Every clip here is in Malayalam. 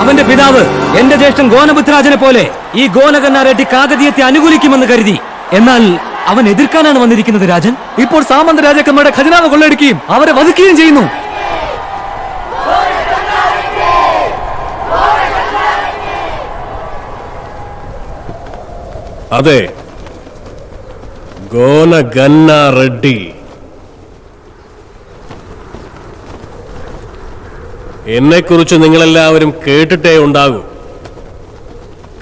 അവന്റെ പിതാവ് എന്റെ ജ്യേഷ്ഠൻ ഗോനപുത്രാജനെ പോലെ ഈ ഗോനഗന്ന റെഡ്ഡി കാകതീയത്തെ അനുകൂലിക്കുമെന്ന് കരുതി. എന്നാൽ അവൻ എതിർക്കാനാണ് വന്നിരിക്കുന്നത് രാജൻ. ഇപ്പോൾ സാമന്ത രാജാക്കന്മാരുടെ ഖജനാവ് കൊള്ളയടിക്കുകയും അവരെ വധിക്കുകയും ചെയ്യുന്നു. അതെ, ഗോനഗന്ന റെഡ്ഡി. എന്നെക്കുറിച്ച് നിങ്ങളെല്ലാവരും കേട്ടിട്ടേ ഉണ്ടാകൂ.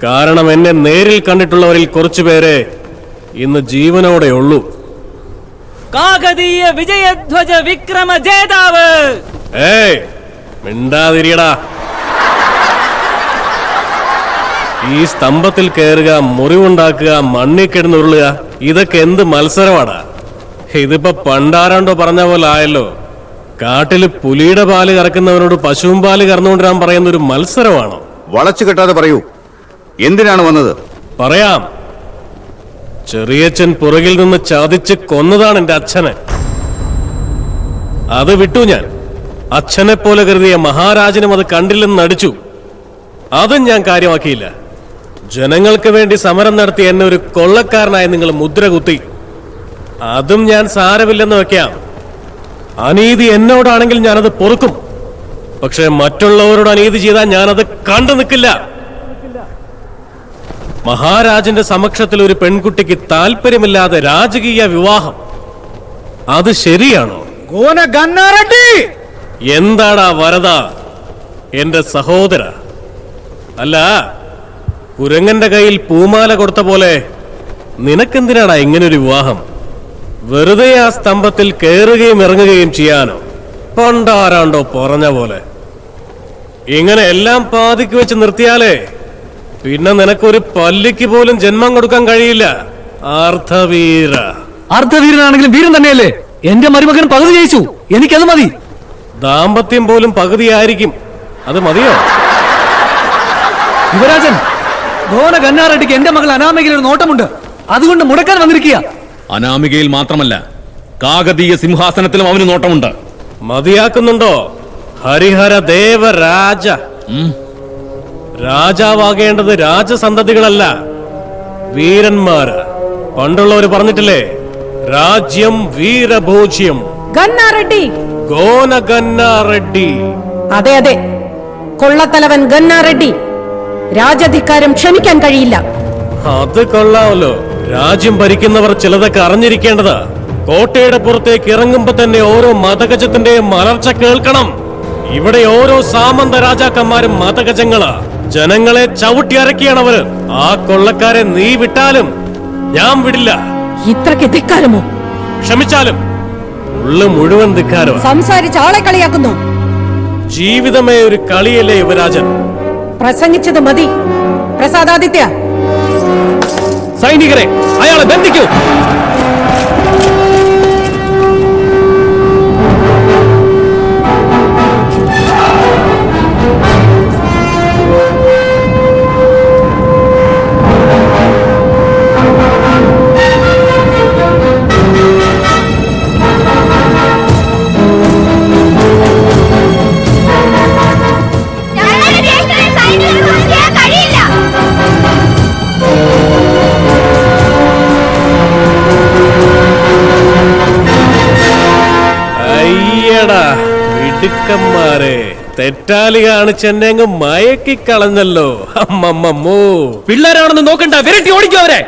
കാരണം എന്നെ നേരിൽ കണ്ടിട്ടുള്ളവരിൽ കുറച്ചുപേരെ ഇന്ന് ജീവനോടെ ഉള്ളൂ. കാകതീയ വിജയധ്വജ വിക്രമ ജേതാവ്. മിണ്ടാതിരിയടാ. ഈ സ്തംഭത്തിൽ കയറുക, മുറിവുണ്ടാക്കുക, മണ്ണിൽ കിടന്നുരുളുക, ഇതൊക്കെ എന്ത് മത്സരമാടാ? ഇതിപ്പോ പണ്ടാരാണ്ടോ പറഞ്ഞ പോലെ ആയല്ലോ. കാട്ടില് പുലിയുടെ പാല് കറക്കുന്നവനോട് പശുവും പാല് കറന്നുകൊണ്ടിരാൻ പറയുന്ന ഒരു മത്സരമാണോ? വളച്ചു കെട്ടാതെ പറയൂ, എന്തിനാണ് വന്നത്? പറയാം. ചെറിയച്ഛൻ പുറകിൽ നിന്ന് ചതിച്ച് കൊന്നതാണ് എന്റെ അച്ഛനെ. അത് വിട്ടു ഞാൻ. അച്ഛനെ പോലെ കരുതിയ മഹാരാജനും അത് കണ്ടില്ലെന്ന് നടിച്ചു. അതും ഞാൻ കാര്യമാക്കിയില്ല. ജനങ്ങൾക്ക് വേണ്ടി സമരം നടത്തി എന്നെ ഒരു കൊള്ളക്കാരനായി നിങ്ങൾ മുദ്ര കുത്തി. അതും ഞാൻ സാരമില്ലെന്ന് വെക്കാം. അനീതി എന്നോടാണെങ്കിൽ ഞാനത് പൊറുക്കും. പക്ഷെ മറ്റുള്ളവരോട് അനീതി ചെയ്താൽ ഞാനത് കണ്ടു നിൽക്കില്ല. മഹാരാജന്റെ സമക്ഷത്തിൽ ഒരു പെൺകുട്ടിക്ക് താല്പര്യമില്ലാതെ രാജകീയ വിവാഹം, അത് ശരിയാണോ? എന്താടാ വരദ, എന്റെ സഹോദര? അല്ല, കുരങ്ങന്റെ കയ്യിൽ പൂമാല കൊടുത്ത പോലെ നിനക്കെന്തിനാടാ ഇങ്ങനൊരു വിവാഹം? വെറുതെ ആ സ്തംഭത്തിൽ കയറുകയും ഇറങ്ങുകയും ചെയ്യാനോ? പണ്ടാരാണ്ടോ പറഞ്ഞ പോലെ. ഇങ്ങനെ എല്ലാം പാതിക്ക് വെച്ച് നിർത്തിയാലേ പിന്നെ നിനക്കൊരു പല്ലിക്ക് പോലും ജന്മം കൊടുക്കാൻ കഴിയില്ല. അർദ്ധവീര. അർദ്ധവീരനാണെങ്കിലും വീരൻ തന്നെയല്ലേ? എന്റെ മരുമകൻ പകുതി ജയിച്ചു, എനിക്കത് മതി. ദാമ്പത്യം പോലും പകുതിയായിരിക്കും, അത് മതിയോ? യുവരാജൻ, ഗോനഗന്ന റെഡ്ഡിക്ക് എന്റെ മകൾ അനാമികയിൽ ഒരു നോട്ടമുണ്ട്. അതുകൊണ്ട് മുടക്കാൻ വന്നിരിക്കുക. അനാമികയിൽ മാത്രമല്ല, കാകതീയ സിംഹാസനത്തിലും അവന് നോട്ടമുണ്ട്. മതിയാക്കുന്നുണ്ടോ? ഹരിഹര ദേവരാജ. രാജാവാകേണ്ടത് രാജസന്തതികളല്ല, വീരന്മാര്. പണ്ടുള്ളവര് പറഞ്ഞിട്ടില്ലേ, രാജ്യം വീരഭോജ്യം. ഗോനഗന്ന റെഡ്ഡി. അതെ അതെ, കൊള്ളത്തലവൻ ഗന്ന റെഡ്ഡി. രാജധികാരം ക്ഷമിക്കാൻ കഴിയില്ല. അത് കൊള്ളാമല്ലോ. രാജ്യം ഭരിക്കുന്നവർ ചിലതൊക്കെ അറിഞ്ഞിരിക്കേണ്ടതാ. കോട്ടയുടെ പുറത്തേക്ക് ഇറങ്ങുമ്പോ തന്നെ ഓരോ മതഗജത്തിന്റെയും മലർച്ച കേൾക്കണം. ഇവിടെ ഓരോ സാമന്ത രാജാക്കന്മാരും മതഗജങ്ങളാ. ജനങ്ങളെ ചവിട്ടി അരക്കിയാണവര്. ആ കൊള്ളക്കാരെ നീ വിട്ടാലും ഞാൻ വിടില്ല. ഇത്രയ്ക്ക് ധിക്കാരമോ? ക്ഷമിച്ചാലും ഉള്ളു മുഴുവൻ ധിക്കാരോ. സംസാരിച്ച് ആളെ കളിയാക്കുന്നു. ജീവിതമേ ഒരു കളിയല്ലേ യുവരാജൻ? പ്രസംഗിച്ചത് മതി. പ്രസാദാദിത്യ, സൈനികരെ, അയാളെ ബന്ധിക്കൂ. മിടുക്കന്മാരെ, തെറ്റാലി കാണിച്ചെന്നെ അങ്ങ് മയക്കിക്കളഞ്ഞല്ലോ. അമ്മമ്മോ, പിള്ളേരാണെന്ന് നോക്കണ്ട, വിരട്ടി ഓടിക്കോ അവരെ.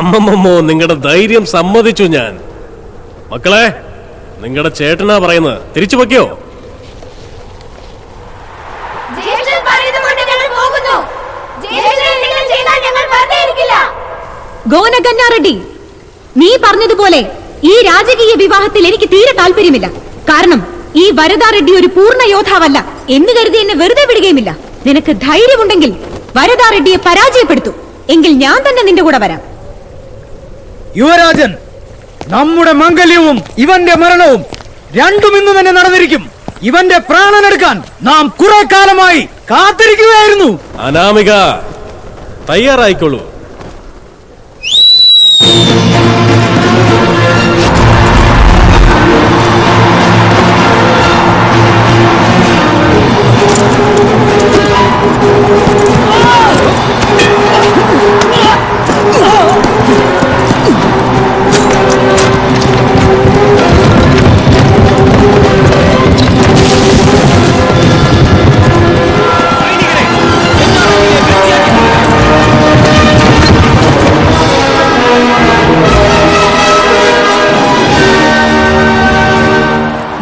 അമ്മമ്മോ, നിങ്ങളുടെ ധൈര്യം സമ്മതിച്ചു ഞാൻ. മക്കളെ, നിങ്ങളുടെ ചേട്ടനാ പറയുന്നത്, തിരിച്ചു വയ്ക്കോ. ഗോനഗന്ന റെഡ്ഡി, നീ പറഞ്ഞതുപോലെ ഈ രാജകീയ വിവാഹത്തിൽ എനിക്ക് തീരെ താല്പര്യമില്ല. കാരണം ഈ വരദ റെഡ്ഡി ഒരു പൂർണ്ണ യോദ്ധാവല്ല എന്ന് കരുതി എന്നെ വെറുതെ വിടുകയുമില്ല. നിനക്ക് ധൈര്യമുണ്ടെങ്കിൽ വരദ റെഡ്ഡിയെ പരാജയപ്പെടുത്തു. എങ്കിൽ ഞാൻ തന്നെ നിന്റെ കൂടെ വരാം. യുവരാജൻ, നമ്മുടെ മംഗല്യവും ഇവന്റെ മരണവും രണ്ടും ഇന്ന് തന്നെ നടന്നിരിക്കും. ഇവന്റെ പ്രാണനെടുക്കാൻ നാം കുറെ കാലമായി കാത്തിരിക്കുകയായിരുന്നു. അനാമിക, തയ്യാറായിക്കോളൂ.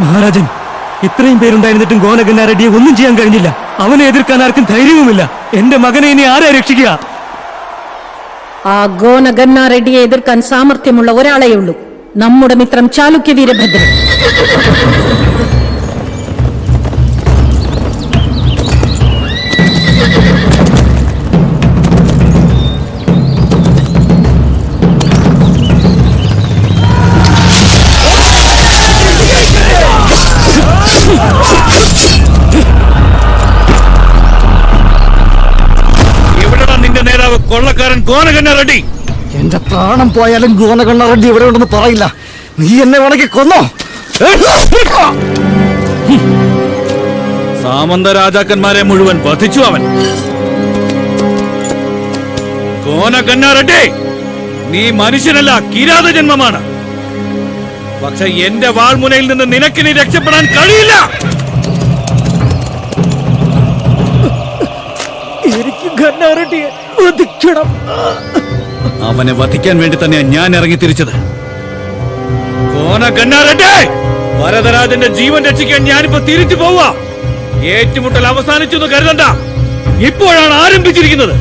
മഹാരാജൻ, ഇത്രയും പേരുണ്ടായിരുന്നിട്ടും ഗോനഗന്ന റെഡ്ഡിയെ ഒന്നും ചെയ്യാൻ കഴിഞ്ഞില്ല. അവനെ എതിർക്കാൻ ആർക്കും ധൈര്യവുമില്ല. എന്റെ മകനെ ഇനി ആരെ രക്ഷിക്കുക? ആ ഗോനഗന്ന റെഡ്ഡിയെ എതിർക്കാൻ സാമർഥ്യമുള്ള ഒരാളേ ഉള്ളൂ, നമ്മുടെ മിത്രം ചാലുക്യ വീരഭദ്രൻ. കൊള്ളക്കാരൻ ഗോനഗന്ന റെഡ്ഡി. എന്റെ പ്രാണം പോയാലും ഗോനഗന്ന റെഡ്ഡി ഇവിടെ ഉണ്ടെന്ന് പറയില്ല. നീ എന്നെ വേണമെങ്കിൽ കൊന്നോ. സാമന്ത രാജാക്കന്മാരെ മുഴുവൻ വധിച്ചു അവൻ. ഗോനഗന്ന റെഡ്ഡി, നീ മനുഷ്യനല്ല, കിരാത ജന്മമാണ്. പക്ഷെ എന്റെ വാൾമുനയിൽ നിന്ന് നിനക്കിനി രക്ഷപ്പെടാൻ കഴിയില്ല. എനിക്ക് ഗന്ന റെഡ്ഡിയെ വധിക്കണം. അവനെ വധിക്കാൻ വേണ്ടി തന്നെയാ ഞാൻ ഇറങ്ങി തിരിച്ചത്. ഗോനഗന്ന റെഡ്ഡി, വരദരാജന്റെ ജീവൻ രക്ഷിക്കാൻ ഞാനിപ്പോ തിരിച്ചു പോവുക. ഏറ്റുമുട്ടൽ അവസാനിച്ചു എന്ന് കരുതണ്ട, ഇപ്പോഴാണ് ആരംഭിച്ചിരിക്കുന്നത്.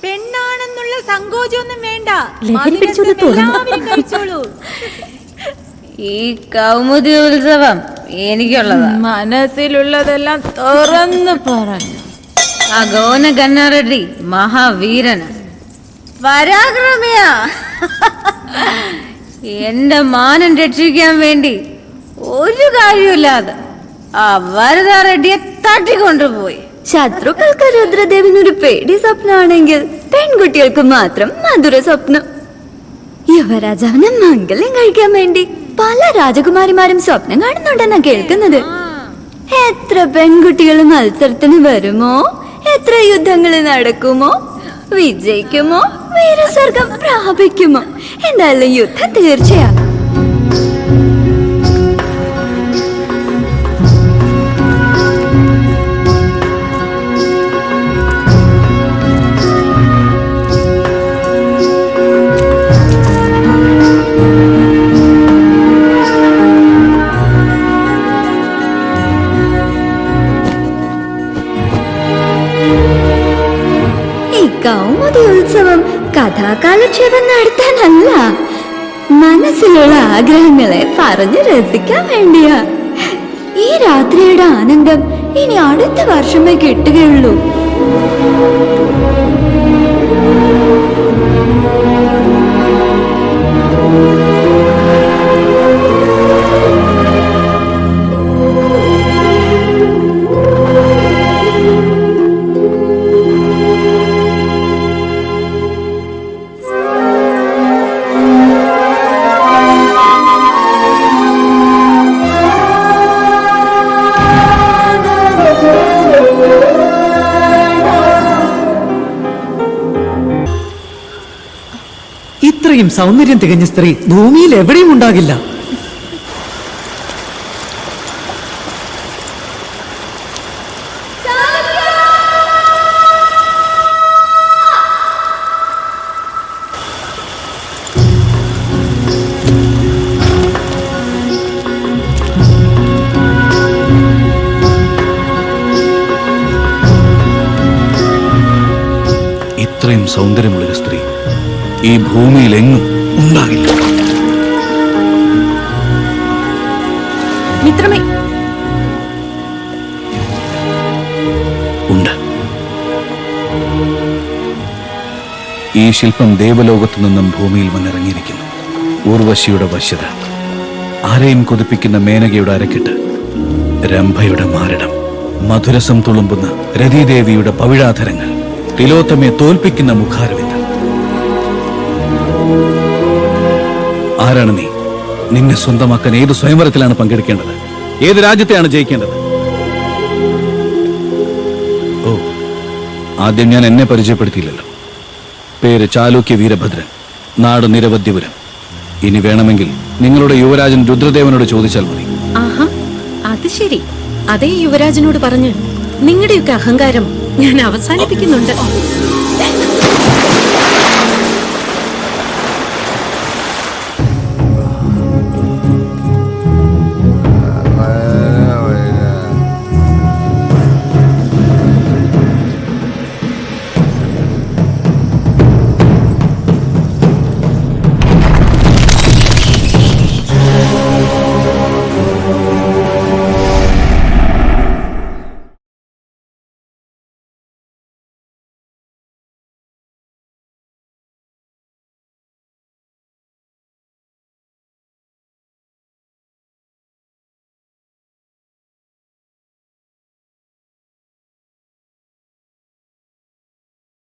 പെണ്ണാണെന്നുള്ള സങ്കോചമൊന്നും വേണ്ട, ലഹരി പിടിച്ചൊന്ന് തോന്നുന്നു. എല്ലാവരും കഴിച്ചോളൂ. ഈ കൗമുദി ഉത്സവം എനിക്കുള്ളതാ. മനസ്സിലുള്ളതെല്ലാം തുറന്നു പറഞ്ഞു. ആ ഗോനഗന്ന റെഡ്ഡി മഹാവീരന് പരാക്രമിയാ. എന്റെ മാനം രക്ഷിക്കാൻ വേണ്ടി ഒരു കാര്യമില്ലാതെ ആ വരദ റെഡ്ഡിയെ തട്ടിക്കൊണ്ടുപോയി. ശത്രുക്കൾക്ക് രുദ്രദേവനൊരു പേടി സ്വപ്നമാണെങ്കിൽ പെൺകുട്ടികൾക്ക് മാത്രം മധുര സ്വപ്നം. യുവരാജാവിനെ മംഗല്യം കഴിക്കാൻ വേണ്ടി പല രാജകുമാരിമാരും സ്വപ്നം കാണുന്നുണ്ടെന്നാ കേൾക്കുന്നത്. എത്ര പെൺകുട്ടികൾ മത്സരത്തിന് വരുമോ, എത്ര യുദ്ധങ്ങൾ നടക്കുമോ, വിജയിക്കുമോ, വീരസ്വർഗം പ്രാപിക്കുമോ, എന്തായാലും യുദ്ധം തീർച്ചയാ. കൗമുദി ഉത്സവം കഥാകാലക്ഷേപം നടത്താനല്ല, മനസ്സിലുള്ള ആഗ്രഹങ്ങളെ പറഞ്ഞു രസിക്കാൻ വേണ്ടിയാ. ഈ രാത്രിയുടെ ആനന്ദം ഇനി അടുത്ത വർഷമേ കിട്ടുകയുള്ളൂ. ഇത്രയും സൗന്ദര്യം തികഞ്ഞ സ്ത്രീ ഭൂമിയിൽ എവിടെയും ഉണ്ടാകില്ല. ഇത്രയും സൗന്ദര്യമുള്ളൊരു സ്ത്രീ ഈ ഭൂമിയിൽ എങ്ങും ഉണ്ടാകില്ല. മിത്രമേ, ഉണ്ട്. ഈ ശില്പം ദേവലോകത്തു നിന്നും ഭൂമിയിൽ വന്നിറങ്ങിയിരിക്കുന്നു. ഊർവശിയുടെ വശ്യത, ആരെയും കൊതിപ്പിക്കുന്ന മേനകയുടെ അരക്കെട്ട്, രംഭയുടെ മാരടം, മധുരസം തുളുമ്പുന്ന രതിദേവിയുടെ പവിഴാധരങ്ങൾ, തിലോത്തമയെ തോൽപ്പിക്കുന്ന മുഖാരവിന്ദം. ആരാണ് നീ? നിന്നെ സ്വന്തമാക്കാൻ ഏത് സ്വയംവരത്തിലാണ് പങ്കെടുക്കേണ്ടത്? ഏത് രാജ്യത്തെയാണ് ജയിക്കേണ്ടത്? ഓ, ആദ്യം ഞാൻ എന്നെ പരിചയപ്പെടുത്തിയില്ലല്ലോ. പേര് ചാലുക്യ വീരഭദ്രൻ, നാട് നിരവധ്യപുരം. ഇനി വേണമെങ്കിൽ നിങ്ങളുടെ യുവരാജൻ രുദ്രദേവനോട് ചോദിച്ചാൽ മതി. ആഹാ, അത് ശരി. അതേ യുവരാജനോട് പറഞ്ഞ് നിങ്ങളുടെയൊക്കെ അഹങ്കാരം ഞാൻ അവസാനിപ്പിക്കുന്നുണ്ട്.